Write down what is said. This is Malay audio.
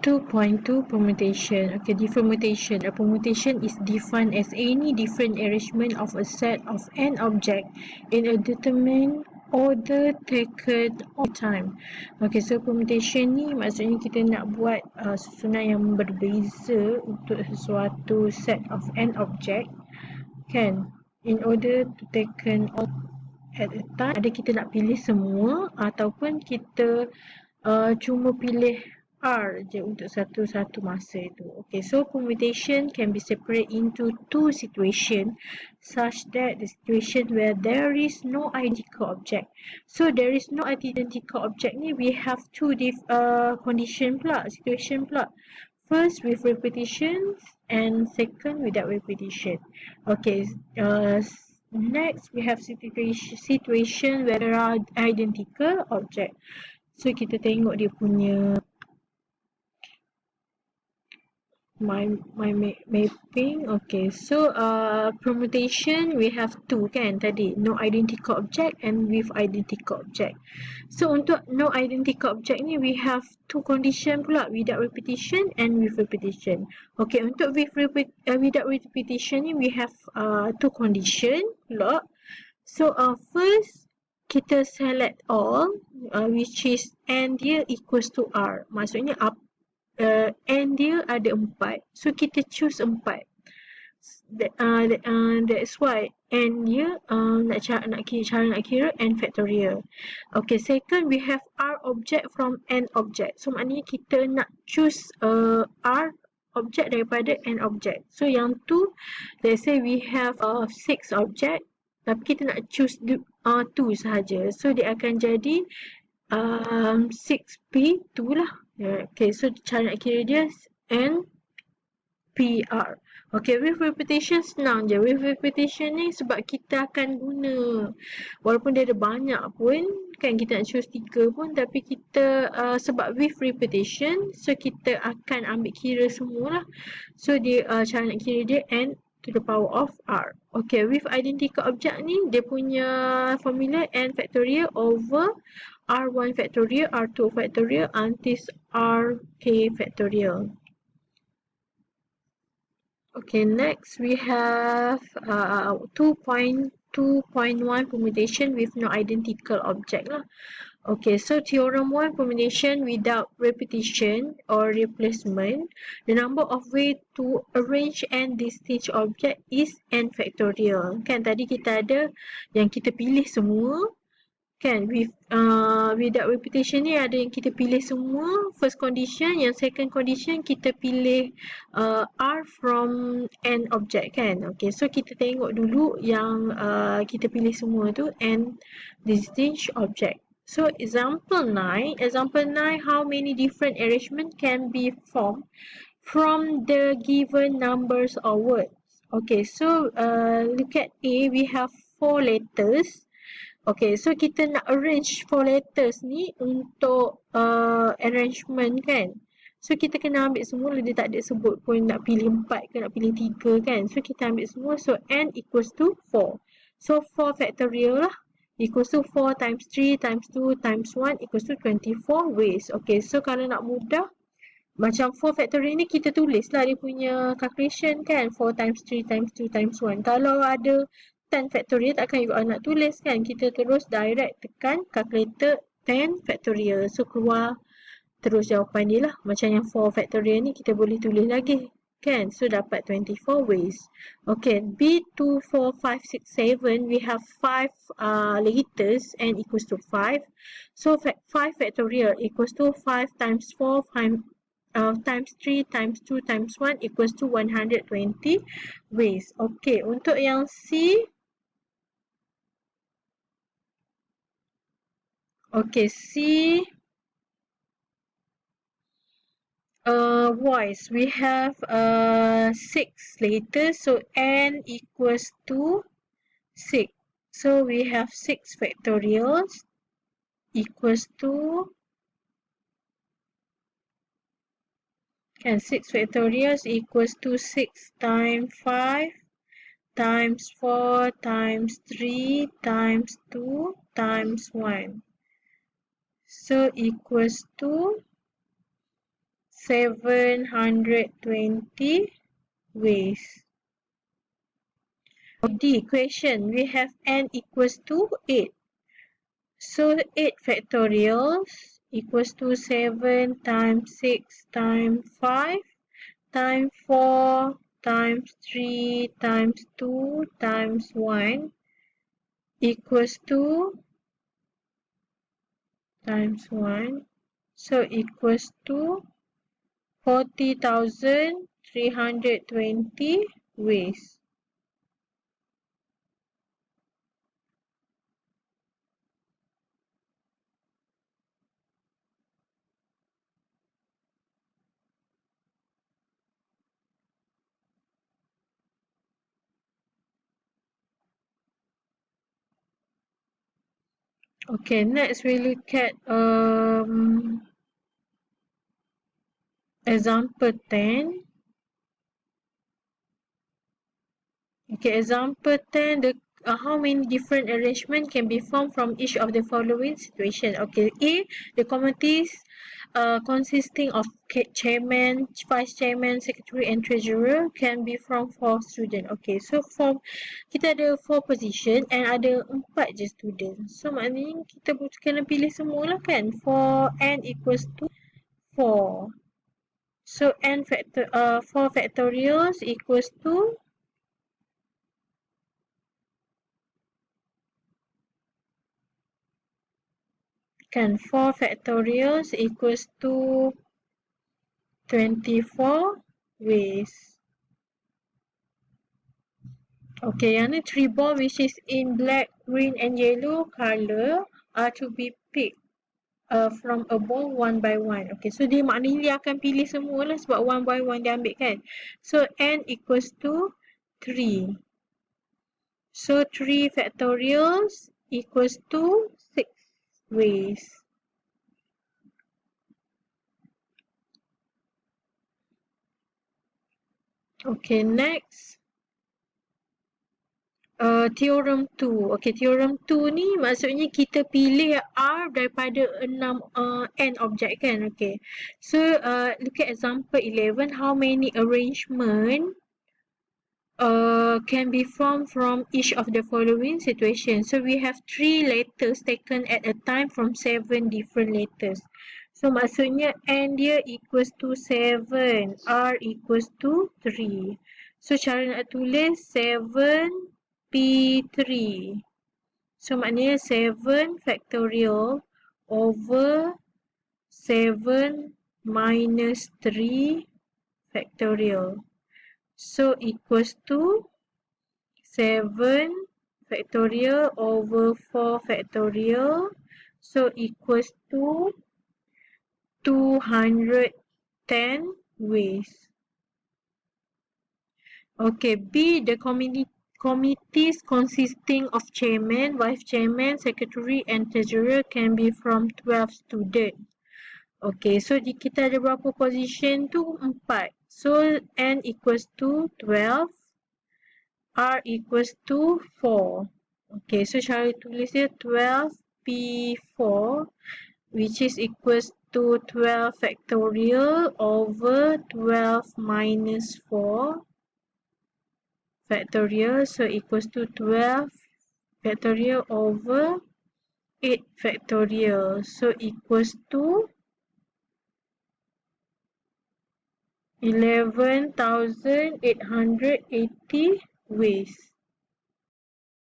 2.2 Permutation. Okay, depermutation. A permutation is defined as any different arrangement of a set of n object in a determined order taken all time. Okay, so permutation ni maksudnya kita nak buat susunan yang berbeza untuk sesuatu set of n object, kan, in order to taken all at a time. Ada kita nak pilih semua ataupun kita cuma pilih R je untuk satu-satu masa itu. Okay, so permutation can be separated into two situations such that the situation where there is no identical object. So there is no identical object ni we have two condition pula, situation pula. First with repetition and second without repetition. Okay, next we have situation where there are identical object. So kita tengok dia punya mapping. Okay, so permutation we have two, kan, tadi no identical object and with identical object. So untuk no identical object ni we have two condition pula, without repetition and with repetition. Okay, untuk without repetition ni we have two condition pula. So first kita select all which is n dia equals to r, maksudnya n dia ada 4, so kita choose 4. That's why n dia cara nak kira n factorial. Okay, second we have r object from n object, so maknanya kita nak choose r object daripada n object. So yang tu, let's say we have 6 object tapi kita nak choose 2 sahaja, so dia akan jadi 6p2 lah. Okay, so cara nak kira dia NPR. Okay, with repetition senang je. With repetition ni sebab kita akan guna, walaupun dia ada banyak pun, kan, kita nak choose 3 pun, tapi kita sebab with repetition, so kita akan ambil kira semua lah. So dia cara nak kira dia N to the power of R. Okay, with identical object ni dia punya formula N factorial over R1 factorial, R2 factorial until RK factorial. Okay, next we have 2.2.1 permutation with no identical object lah. Okay, so theorem 1, permutation without repetition or replacement. The number of way to arrange n distinct object is n factorial. Kan, tadi kita ada yang kita pilih semua, kan, with without repetition ni ada yang kita pilih semua, first condition. Yang second condition kita pilih R from n object, kan. Okay, so kita tengok dulu yang kita pilih semua tu n distinct object. So example 9, how many different arrangement can be formed from the given numbers or words. Okay, so look at A, we have 4 letters. Okay, so kita nak arrange 4 letters ni untuk arrangement, kan. So kita kena ambil semua, dia tak ada sebut pun nak pilih 4 ke nak pilih 3, kan. So kita ambil semua, so n equals to 4. So 4 factorial lah, equals to 4 times 3 times 2 times 1 equals to 24 ways. Okay, so kalau nak mudah, macam 4 factorial ni kita tulis lah dia punya calculation, kan. 4 times 3 times 2 times 1. Kalau ada 10 factorial takkan you nak tulis, kan. Kita terus direct tekan calculator 10 factorial. So keluar terus jawapan dia lah. Macam yang 4 factorial ni kita boleh tulis lagi, kan. So dapat 24 ways. Okay, B2, 4, 5, 6, 7 we have 5 letters and equals to 5. So 5 factorial equals to 5 times 4 times 3 times 2 times 1 equals to 120 ways. Okay, untuk yang C, okay, C voice, we have 6 letters, so n equals to 6. So we have 6 factorials equals to, and 6 factorials equals to 6 times 5 times 4 times 3 times 2 times 1. So equals to 720 ways. D question, we have n equals to 8. So 8 factorials equals to 7 times 6 times 5 times 4 times 3 times 2 times 1 equals to times 1. So equals to 40,320 ways. Okay, next we look at example 10. Okay, example 10, how many different arrangements can be formed from each of the following situation? Okay, A, the committees consisting of chairman, vice chairman, secretary and treasurer can be from 4 students. Okay, so kita ada 4 position and ada 4 je student. So maknanya kita kena pilih semua lah kan. For n equals to 4. So 4 factorials equals to kan 4 factorials equals to 24 ways. Okay, yang ni 3 ball which is in black, green and yellow color are to be picked from a ball one by one. Okay, so dia maknanya dia akan pilih semua lah sebab one by one dia ambil kan. So n equals to 3. So 3 factorials equals to 6 ways. Okay, next. Theorem 2. Okay, theorem 2 ni maksudnya kita pilih R daripada 6 n objek kan. Okay. So, look at example 11. How many arrangement can be formed from each of the following situations? So, we have 3 letters taken at a time from 7 different letters. So, maksudnya n dia equals to 7. R equals to 3. So, cara nak tulis 7 P3. So maknanya 7 factorial over 7 minus 3 factorial. So equals to 7 factorial over 4 factorial. So equals to 210 ways. Okay, B, the committees consisting of chairman, vice chairman, secretary and treasurer can be from 12 students. Okay, so kita ada berapa position tu? 4. So n equals to 12, R equals to 4. Okay, so cara tulis dia 12P4 which is equals to 12 factorial over 12 minus 4 factorial, so equals to 12 factorial over 8 factorial, so equals to 11,880 ways.